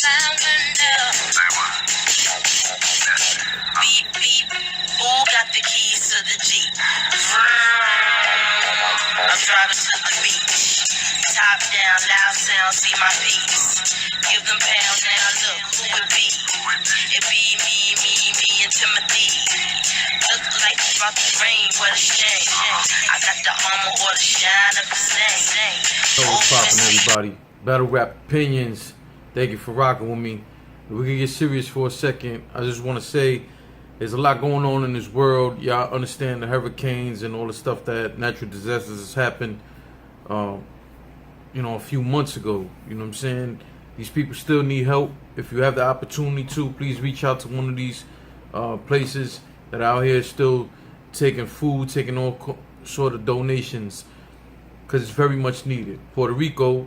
Beep, beep. Who got the keys to the Jeep? I'm driving to the beach. Top down, loud sound, see my peace. Give them pounds now, look who it be. It be me, and Timothy. Look like it's about to rain, what a shame. I got the armor or the shine of the same. What's poppin', everybody? Battle Rap Opinions. Thank you for rocking with me. If we can get serious for a second, I just want to say there's a lot going on in this world. Y'all understand the hurricanes and all the stuff that natural disasters has happened, a few months ago. You know what I'm saying? These people still need help. If you have the opportunity to, please reach out to one of these places that are out here still taking food, taking all sort of donations, because it's very much needed. Puerto Rico,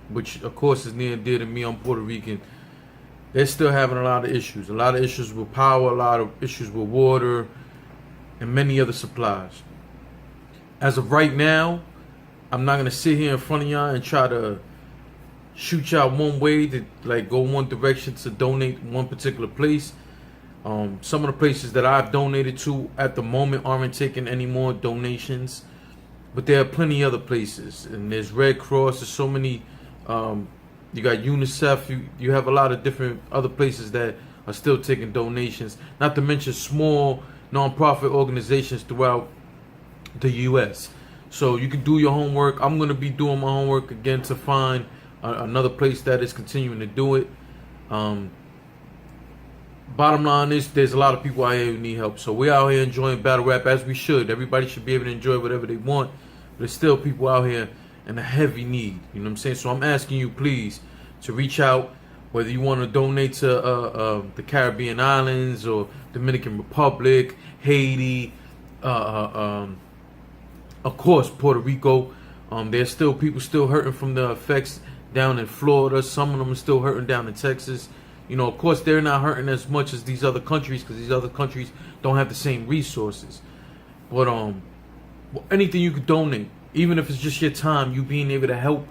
which of course is near and dear to me, I'm Puerto Rican, they're still having a lot of issues. A lot of issues with power, a lot of issues with water, and many other supplies. As of right now, I'm not going to sit here in front of y'all and try to shoot y'all one way, to like go one direction to donate one particular place. Some of the places that I've donated to at the moment aren't taking any more donations, but there are plenty other places, and there's Red Cross. There's so many. You got UNICEF. You have a lot of different other places that are still taking donations. Not to mention small non-profit organizations throughout the U.S. So you can do your homework. I'm going to be doing my homework again to find another place that is continuing to do it. Bottom line is, there's a lot of people out here who need help. So we're out here enjoying battle rap as we should. Everybody should be able to enjoy whatever they want. But there's still people out here in a heavy need. You know what I'm saying? So I'm asking you, please, to reach out, whether you want to donate to the Caribbean islands or Dominican Republic, Haiti, of course, Puerto Rico. There's still people still hurting from the effects down in Florida. Some of them are still hurting down in Texas. You know, of course, they're not hurting as much as these other countries, because these other countries don't have the same resources. But anything you could donate, even if it's just your time, you being able to help,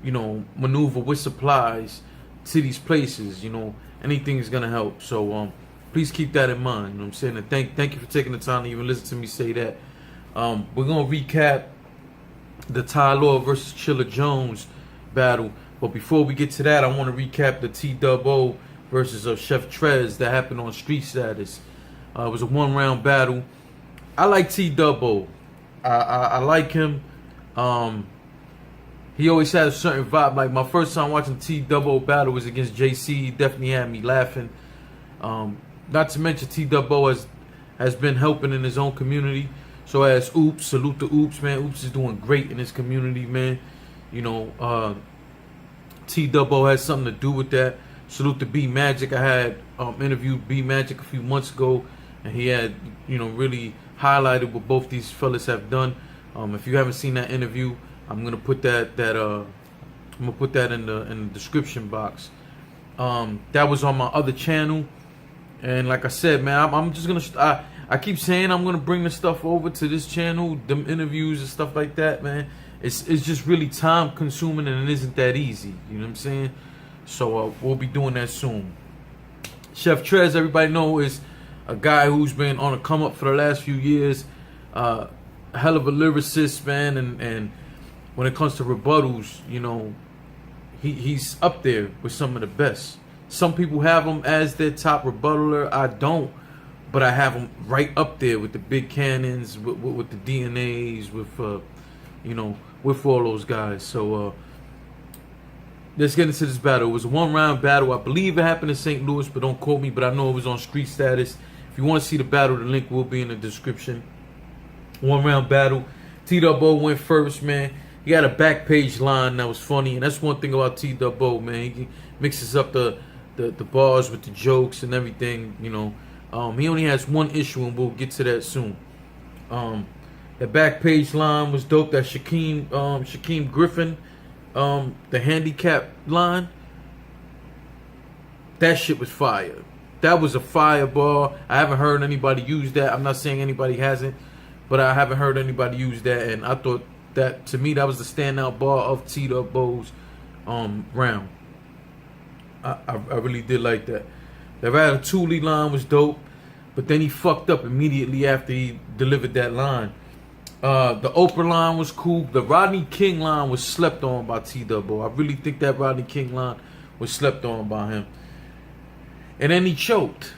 maneuver with supplies to these places, anything is gonna help. So please keep that in mind. You know what I'm saying? And thank you for taking the time to even listen to me say that. We're gonna recap the Ty Law versus Chilla Jones battle. But before we get to that, I want to recap the T-Dubb versus Chef Trez that happened on Street Status. It was a one-round battle. I like T-Dubb. I like him. He always had a certain vibe. Like, my first time watching T-Dubb battle was against JC. He definitely had me laughing. Not to mention T-Dubb has been helping in his own community. So as Oops, salute to Oops, man. Oops is doing great in his community, man. T-Dubb has something to do with that. Salute to B Magic. I had interviewed B Magic a few months ago, and he had really highlighted what both these fellas have done. If you haven't seen that interview, I'm gonna put that in the description box. That was on my other channel, and like I said, man, I'm just gonna. I keep saying I'm gonna bring the stuff over to this channel, them interviews and stuff like that, man. It's just really time consuming, and it isn't that easy. You know what I'm saying? So we'll be doing that soon. Chef Trez, everybody know, is a guy who's been on a come up for the last few years. A hell of a lyricist, man, and when it comes to rebuttals, he's up there with some of the best. Some people have him as their top rebuttaler. I don't, but I have him right up there with the big cannons, with the DNAs, with all those guys. So let's get into this battle. It was a one-round battle. I believe it happened in St. Louis, but don't quote me. But I know it was on Street Status. If you want to see the battle, the link will be in the description. One-round battle. T-Dubb went first, man. He had a back page line that was funny, and that's one thing about T-Dubb, man. He mixes up the bars with the jokes and everything. He only has one issue, and we'll get to that soon. The back page line was dope. That Shaquem Griffin, the handicap line, that shit was fire. That was a fire bar. I haven't heard anybody use that. I'm not saying anybody hasn't, but I haven't heard anybody use that, and I thought that, to me, that was the standout bar of T-Dubb's round. I really did like that. The Ratatouille line was dope, but then he fucked up immediately after he delivered that line. The Oprah line was cool. The Rodney King line was slept on by T-Dubb. I really think that Rodney King line was slept on by him. And then he choked.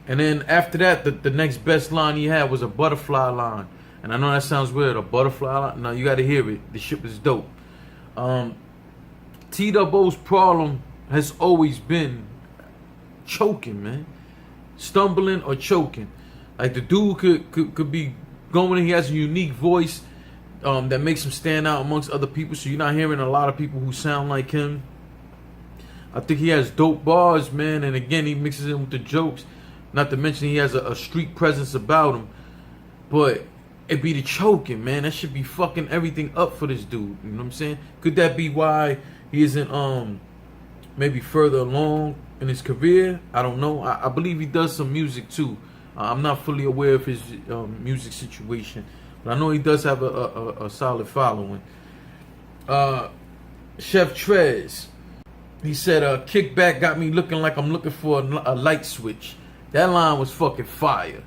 And then after that, the next best line he had was a butterfly line. And I know that sounds weird, a butterfly line. No, you got to hear it. The shit was dope. T-Dubb's problem has always been choking, man. Stumbling or choking. Like, the dude could be going, he has a unique voice that makes him stand out amongst other people. So you're not hearing a lot of people who sound like him. I think he has dope bars, man. And again, he mixes in with the jokes. Not to mention he has a street presence about him. But it be the choking, man. That should be fucking everything up for this dude. You know what I'm saying? Could that be why he isn't maybe further along in his career? I don't know. I believe he does some music too. I'm not fully aware of his music situation, but I know he does have a solid following. Chef Trez, he said, kickback got me looking like I'm looking for a light switch. That line was fucking fire.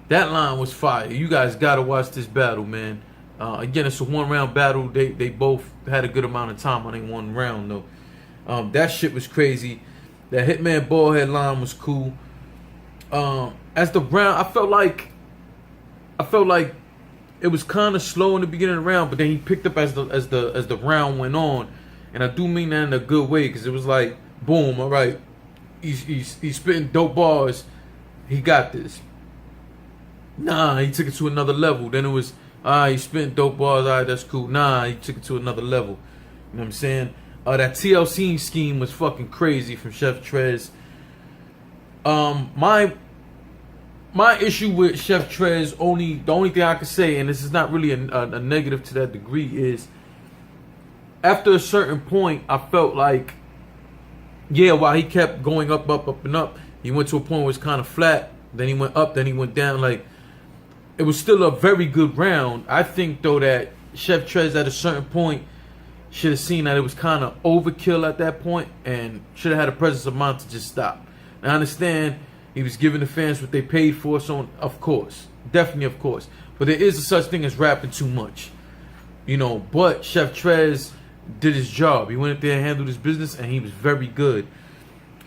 That line was fire. You guys gotta watch this battle, man. Again, it's a 1-round battle. They both had a good amount of time on their 1 round, though. That shit was crazy. That Hitman Ballhead line was cool. As the round, I felt like it was kind of slow in the beginning of the round, but then he picked up as the round went on, and I do mean that in a good way, because it was like, boom, all right, he's spitting dope bars, he got this. Nah, he took it to another level. Then it was, he's spitting dope bars, all right, that's cool. Nah, he took it to another level. You know what I'm saying? That TLC scheme was fucking crazy from Chef Trez. My issue with Chef Trez, the only thing I can say, and this is not really a negative to that degree, is after a certain point, I felt like, yeah, while he kept going up, and up, he went to a point where it's kind of flat. Then he went up, then he went down. Like, it was still a very good round. I think, though, that Chef Trez at a certain point should have seen that it was kind of overkill at that point and should have had a presence of mind to just stop. Now, I understand he was giving the fans what they paid for, so of course, definitely of course. But there is a such thing as rapping too much, you know. But Chef Trez did his job. He went up there and handled his business, and he was very good.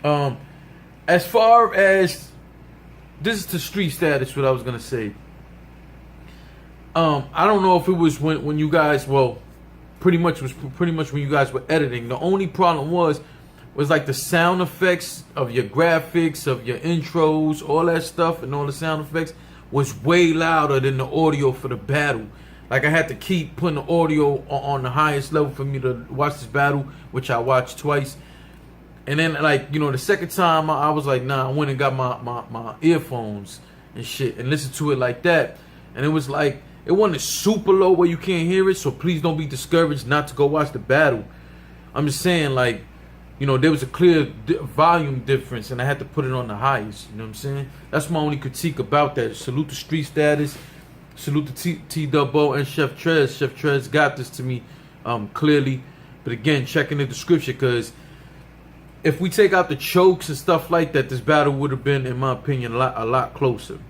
As far as this is the street status, what I was gonna say. I don't know if it was when you guys, well, pretty much when you guys were editing. The only problem was like the sound effects of your graphics, of your intros, all that stuff, and all the sound effects was way louder than the audio for the battle. Like, I had to keep putting the audio on the highest level for me to watch this battle, which I watched twice. And then, like, you know, the second time I was like, nah, I went and got my earphones and shit and listened to it like that. And it was like, it wasn't super low where you can't hear it, so please don't be discouraged not to go watch the battle. I'm just saying, like, you know, there was a clear volume difference, and I had to put it on the highest. You know what I'm saying? That's my only critique about that. Salute the street status. Salute to T-Dubb and Chef Trez. Chef Trez got this to me clearly. But again, check in the description, because if we take out the chokes and stuff like that, this battle would have been, in my opinion, a lot closer.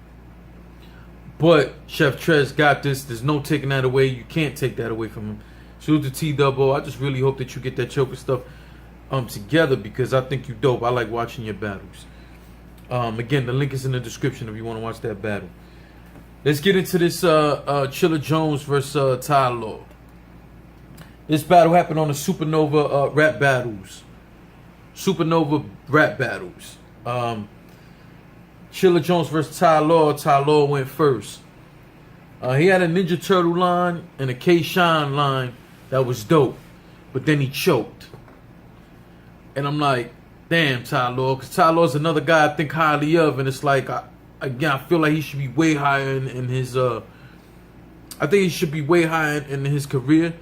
But Chef Trez got this. There's no taking that away. You can't take that away from him. Salute to T-Dubb. I just really hope that you get that choker stuff together, because I think you dope. I like watching your battles. Again, the link is in the description if you want to watch that battle. Let's get into this Chilla Jones versus Ty Law. This battle happened on the SupaNova rap battles. SupaNova rap battles. Chilla Jones versus Ty Law. Ty Law went first. He had a Ninja Turtle line and a K-Shine line that was dope, but then he choked. And I'm like, damn, Ty Law, because Ty Law's another guy I think highly of, and it's like, I feel like he should be way higher in his, I think he should be way higher in his career.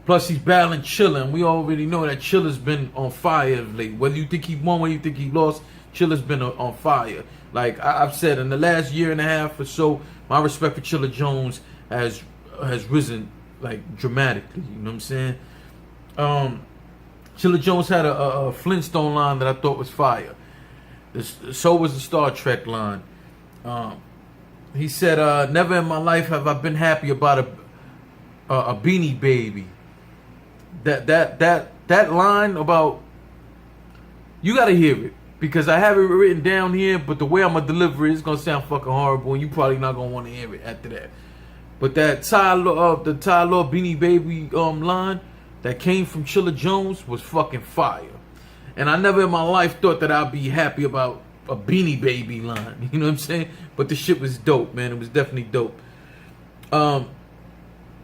Plus, he's battling Chilla, and we already know that Chilla's been on fire of late. Whether you think he won, whether you think he lost, Chilla's been on fire. Like I've said, in the last year and a half or so, my respect for Chilla Jones has risen, like, dramatically. You know what I'm saying? Chilla Jones had a Flintstone line that I thought was fire. So was the Star Trek line. He said, "Never in my life have I been happy about a Beanie Baby." That line about, you gotta hear it because I have it written down here, but the way I'm gonna deliver it is gonna sound fucking horrible, and you probably not gonna want to hear it after that. But that the Ty Law Beanie Baby line that came from Chilla Jones was fucking fire. And I never in my life thought that I'd be happy about a Beanie Baby line. You know what I'm saying? But the shit was dope, man. It was definitely dope.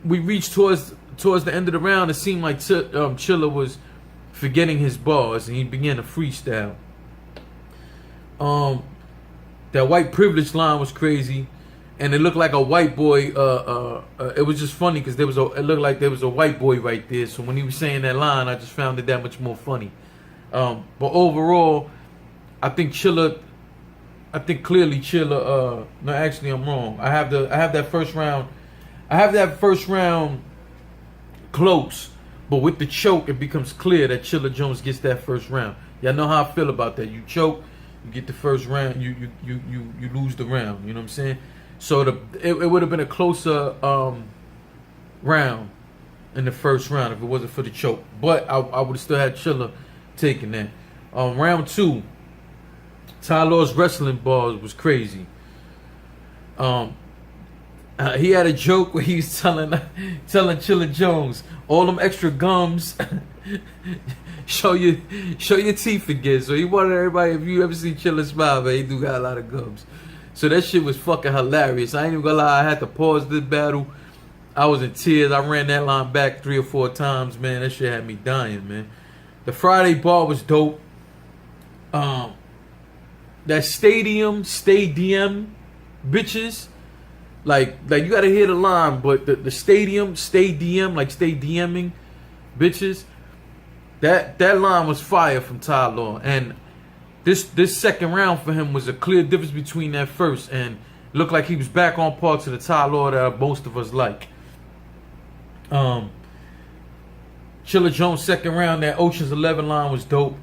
We reached towards the end of the round. It seemed like Chilla was forgetting his bars, and he began to freestyle. That white privilege line was crazy. And it looked like a white boy. It was just funny because it looked like there was a white boy right there. So when he was saying that line, I just found it that much more funny. But overall, I think clearly Chilla. No, actually, I'm wrong. I have that first round. I have that first round close, but with the choke, it becomes clear that Chilla Jones gets that first round. Y'all know how I feel about that. You choke, you get the first round. You lose the round. You know what I'm saying? So it would have been a closer round in the first round if it wasn't for the choke. But I would have still had Chilla taking that. Round 2, Ty Law's wrestling bars was crazy. He had a joke where he was telling Chilla Jones, all them extra gums, show your teeth again. So he wanted everybody, if you ever see Chilla smile, man, he do got a lot of gums. So that shit was fucking hilarious. I ain't even gonna lie, I had to pause this battle. I was in tears. I ran that line back 3 or 4 times, man. That shit had me dying, man. The Friday bar was dope. That stadium bitches. Like you gotta hear the line, but the stadium, stay DMing bitches. That line was fire from Ty Law. And this second round for him was a clear difference between that first, and it looked like he was back on par to the Ty Law that most of us like. Chilla Jones second round, that Ocean's 11 line was dope.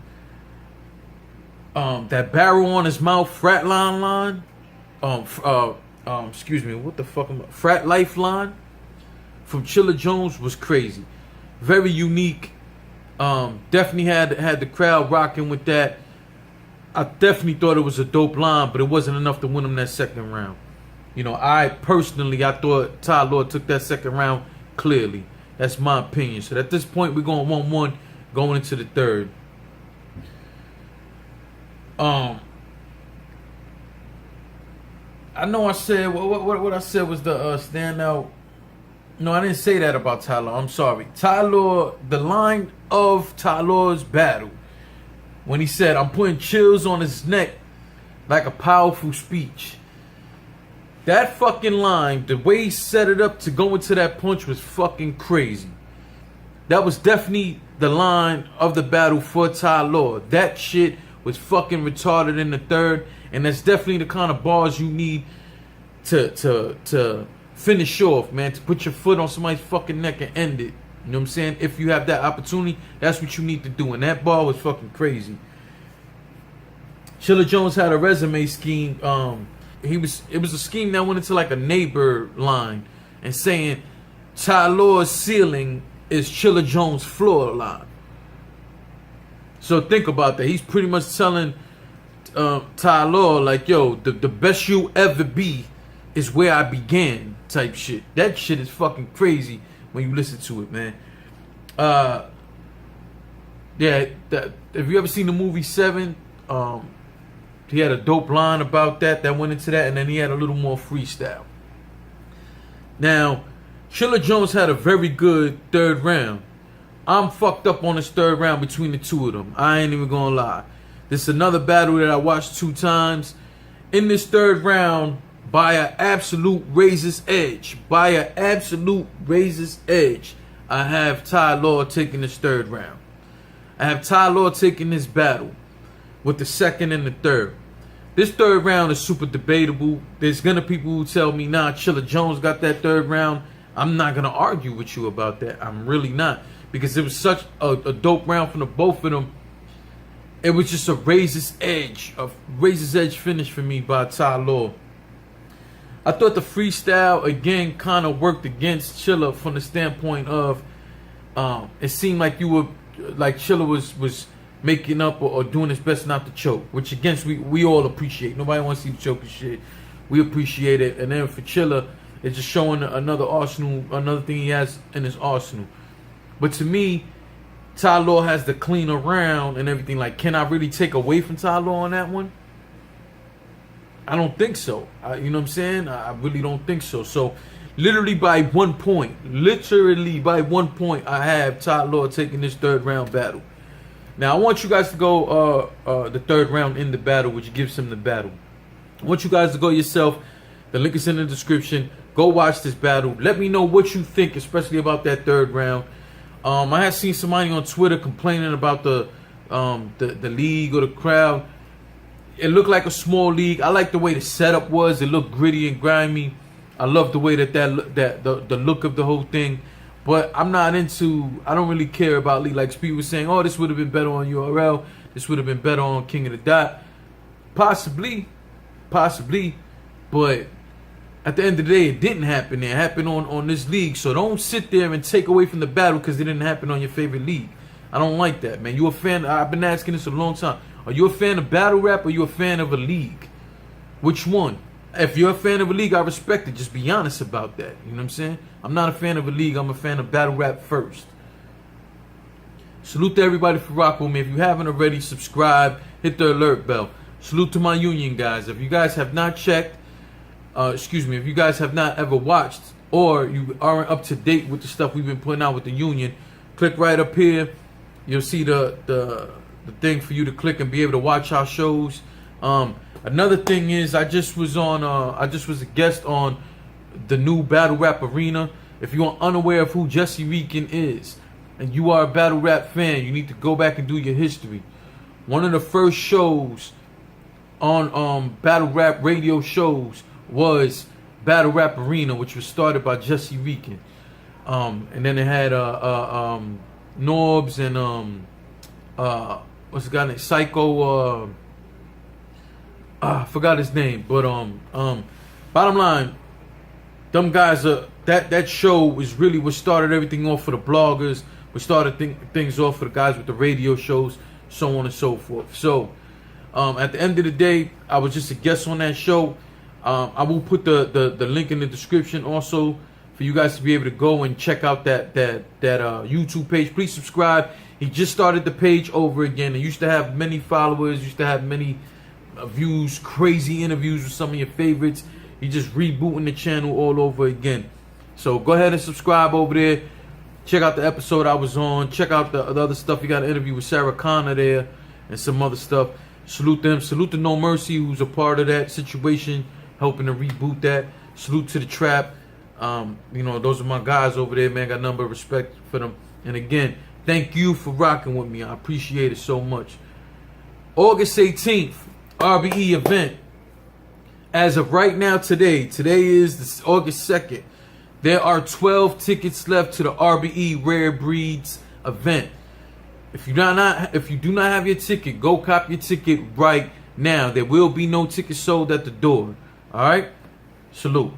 That barrel on his mouth frat line, excuse me, what the fuck frat life line from Chilla Jones was crazy. Very unique. Definitely had the crowd rocking with that. I definitely thought it was a dope line, but it wasn't enough to win him that second round. You know, I thought Ty Law took that second round clearly. That's my opinion. So at this point, we're going 1-1 going into the third. I know I said what I said was the standout. No, I didn't say that about Ty Law. I'm sorry. Ty Law, the line of Ty Law's battle, when he said, "I'm putting chills on his neck like a powerful speech." That fucking line, the way he set it up to go into that punch was fucking crazy. That was definitely the line of the battle for Ty Law. That shit was fucking retarded in the third, and that's definitely the kind of bars you need to finish off, man. To put your foot on somebody's fucking neck and end it. You know what I'm saying? If you have that opportunity, that's what you need to do. And that bar was fucking crazy. Chilla Jones had a resume scheme. It was a scheme that went into like a neighbor line and saying Ty Law's ceiling is Chilla Jones' floor line. So think about that. He's pretty much telling Ty Law like, yo, the best you'll ever be is where I began type shit. That shit is fucking crazy when you listen to it, man. Yeah, if you ever seen the movie 7, he had a dope line about that went into that, and then he had a little more freestyle. Now, Chilla Jones had a very good third round. I'm fucked up on this third round between the two of them. I ain't even gonna lie. This is another battle that I watched 2 times. In this third round, by an absolute razor's edge, I have Ty Law taking this third round. I have Ty Law taking this battle with the second and the third. This third round is super debatable. There's gonna people who tell me, nah, Chilla Jones got that third round. I'm not gonna argue with you about that. I'm really not. because it was such a dope round from the both of them. It was just a razor's edge finish for me by Ty Law. I thought the freestyle again kind of worked against Chilla from the standpoint of it seemed like Chilla was making up or doing his best not to choke, which again we all appreciate. Nobody wants to see the choking shit. We appreciate it. And then for Chilla, it's just showing another thing he has in his arsenal. But to me, Ty Law has the cleaner round and everything. Like, can I really take away from Ty Law on that one? I don't think so. You know what I'm saying? I really don't think so. So, literally by 1 point, I have Ty Law taking this third round battle. Now, I want you guys to go the third round in the battle, which gives him the battle. I want you guys to go yourself. The link is in the description. Go watch this battle. Let me know what you think, especially about that third round. I had seen somebody on Twitter complaining about the league or the crowd. It looked like a small league. I like the way the setup was. It looked gritty and grimy. I love the way that the look of the whole thing. But I'm not into. I don't really care about league. Like people were saying, oh, this would have been better on URL. This would have been better on King of the Dot. Possibly. But at the end of the day, it didn't happen there. It happened on this league. So don't sit there and take away from the battle because it didn't happen on your favorite league. I don't like that, man. You a fan? I've been asking this a long time. Are you a fan of battle rap or are you a fan of a league? Which one? If you're a fan of a league, I respect it. Just be honest about that. You know what I'm saying? I'm not a fan of a league. I'm a fan of battle rap first. Salute to everybody for rocking with me. If you haven't already, subscribe. Hit the alert bell. Salute to my union guys. If you guys have not checked, if you guys have not ever watched or you aren't up to date with the stuff we've been putting out with the union, click right up here. You'll see the thing for you to click and be able to watch our shows. Another thing is I just was a guest on the new Battle Rap Arena. If you are unaware of who Jesse Reekin is and you are a battle rap fan, you need to go back and do your history. One of the first shows on battle rap radio shows was Battle Rap Arena, which was started by Jesse Reekin. And then it had Norbs and what's the guy named Psycho? I forgot his name, but bottom line, them guys that show was really what started everything off for the bloggers. We started things off for the guys with the radio shows, so on and so forth. So at the end of the day, I was just a guest on that show. I will put the link in the description also for you guys to be able to go and check out that YouTube page. Please subscribe. He just started the page over again. It used to have many followers, used to have many views, crazy interviews with some of your favorites. He just rebooting the channel all over again. So go ahead and subscribe over there. Check out the episode I was on. Check out the other stuff. You got an interview with Sarah Connor there and some other stuff. Salute them. Salute to No Mercy, who's a part of that situation, helping to reboot that. Salute to the Trap. Those are my guys over there, man. Got a number of respect for them. And again, thank you for rocking with me. I appreciate it so much. August 18th, RBE event. As of right now, today is August 2nd. There are 12 tickets left to the RBE Rare Breeds event. If you do not have your ticket, go cop your ticket right now. There will be no tickets sold at the door. All right? Salute.